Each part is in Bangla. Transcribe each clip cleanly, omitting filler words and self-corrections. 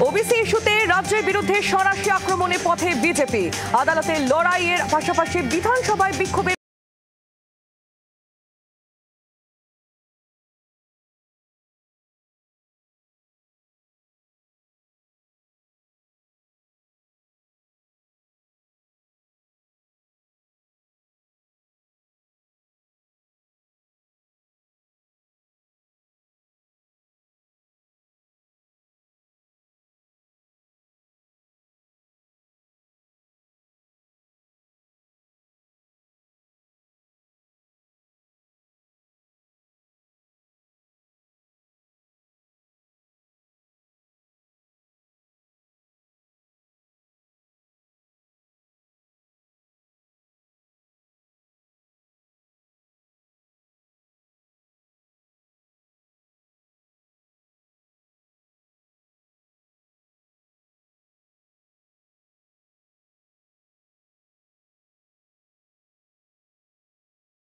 ওবিসি ইস্যুতে রাজ্যের বিরুদ্ধে সরাসরি আক্রমণের পথে বিজেপি। আদালতে লড়াইয়ের পাশাপাশি বিধানসভায় বিক্ষোভের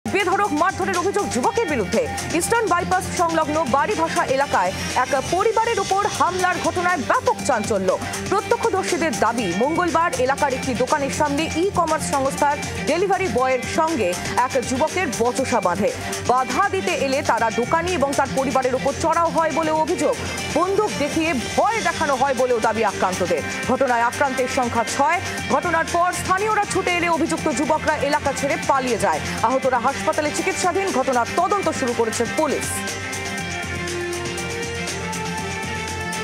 বেধড়ক মারধরের অভিযোগ যুবকের বিরুদ্ধে। ইস্টার্ন বাইপাস সংলগ্ন বাড়িভাষা এলাকায় এক পরিবারের উপর হামলার ঘটনায় ব্যাপক চাঞ্চল্য। প্রত্যক্ষদর্শীদের দাবি, মঙ্গলবার এলাকার একটি দোকানের সামনে ই কমার্স সংস্থার ডেলিভারি বয়ের সঙ্গে এক যুবকের বচসা বাঁধে। বাধা দিতে এলে তারা দোকানি এবং তার পরিবারের উপর চড়াও হয় বলেও অভিযোগ। বন্দুক দেখিয়ে ভয় দেখানো হয় বলেও দাবি আক্রান্তদের। ঘটনায় আক্রান্তের সংখ্যা 6। ঘটনার পর স্থানীয়রা ছুটে এলে অভিযুক্ত যুবকরা এলাকা ছেড়ে পালিয়ে যায়। আহতরা হাসপাতালে চিকিৎসাধীন। ঘটনার তদন্ত শুরু করেছে পুলিশ।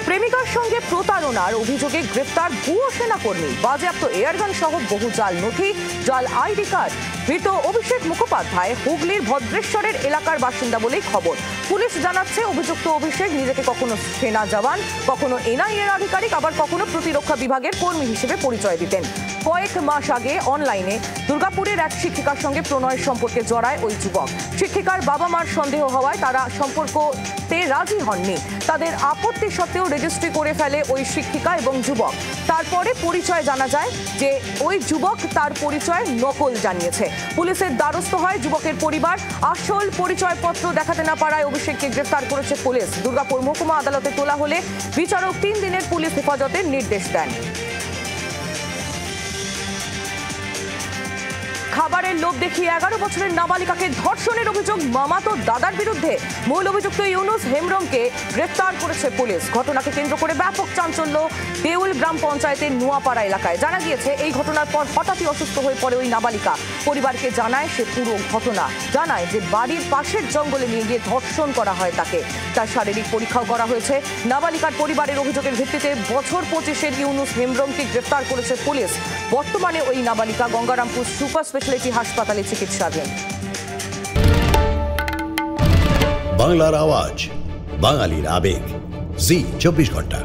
প্রেমিকার সঙ্গে প্রতারণার অভিযোগে গ্রেফতার ভুয়ো সেনাকর্মী। বাজেয়াপ্ত এয়ারগান সহ বহু জাল নথি, জাল আইডি কার্ড। ধৃত অভিষেক মুখোপাধ্যায় হুগলির ভদ্রেশ্বরের এলাকার বাসিন্দা বলেই খবর। পুলিশ জানাচ্ছে, অভিযুক্ত অভিষেক নিজেকে কখনো সেনা জওয়ান, কখনো এনআইএর আধিকারিক, আবার কখনো প্রতিরক্ষা বিভাগের কর্মী হিসেবে পরিচয় দিতেন। কয়েক মাস আগে অনলাইনে দুর্গাপুরের এক শিক্ষিকার সঙ্গে প্রণয়ের সম্পর্কে জড়ায় ওই যুবক। শিক্ষিকার বাবা মার সন্দেহ হওয়ায় তারা সম্পর্কতে রাজি হননি। তাদের আপত্তি সত্ত্বেও রেজিস্ট্রি করে ফেলে ওই শিক্ষিকা এবং যুবক। তারপরে পরিচয় জানা যায় যে ওই যুবক তার পরিচয় নকল জানিয়েছে। পুলিশের দ্বারস্থ হয় যুবকের পরিবার। আসল পরিচয়পত্র দেখাতে না পারায় অভিষেককে গ্রেফতার করেছে পুলিশ। দুর্গাপুর মহকুমা আদালতে তোলা হলে বিচারক 3 দিনের পুলিশ হেফাজতের নির্দেশ দেন। খাবারের লোভ দেখিয়ে 11 বছরের নাবালিকাকে ধর্ষণের অভিযোগ মামাতো দাদার বিরুদ্ধে। মূল অভিযুক্ত ইউনুস হেমব্রমকে গ্রেফতার করেছে পুলিশ। ঘটনাকে কেন্দ্র করে ব্যাপক চাঞ্চল্য দেউল গ্রাম পঞ্চায়েতের নোয়াপাড়া এলাকায়। জানা গিয়েছে, এই ঘটনার পর হঠাৎই অসুস্থ হয়ে পড়ে ওই নাবালিকা। পরিবারকে জানায় সে পুরো ঘটনা। জানায় যে বাড়ির পাশের জঙ্গলে নিয়ে গিয়ে ধর্ষণ করা হয় তাকে। তার শারীরিক পরীক্ষাও করা হয়েছে। নাবালিকার পরিবারের অভিযোগের ভিত্তিতে বছর 25-এর ইউনুস হেমব্রমকে গ্রেফতার করেছে পুলিশ। বর্তমানে ওই নাবালিকা গঙ্গারামপুর সুপার স্পেশালিটি হাসপাতালে চিকিৎসাধীন। বাংলার আওয়াজ, বাঙালির আবেগ, জি 24 ঘন্টা।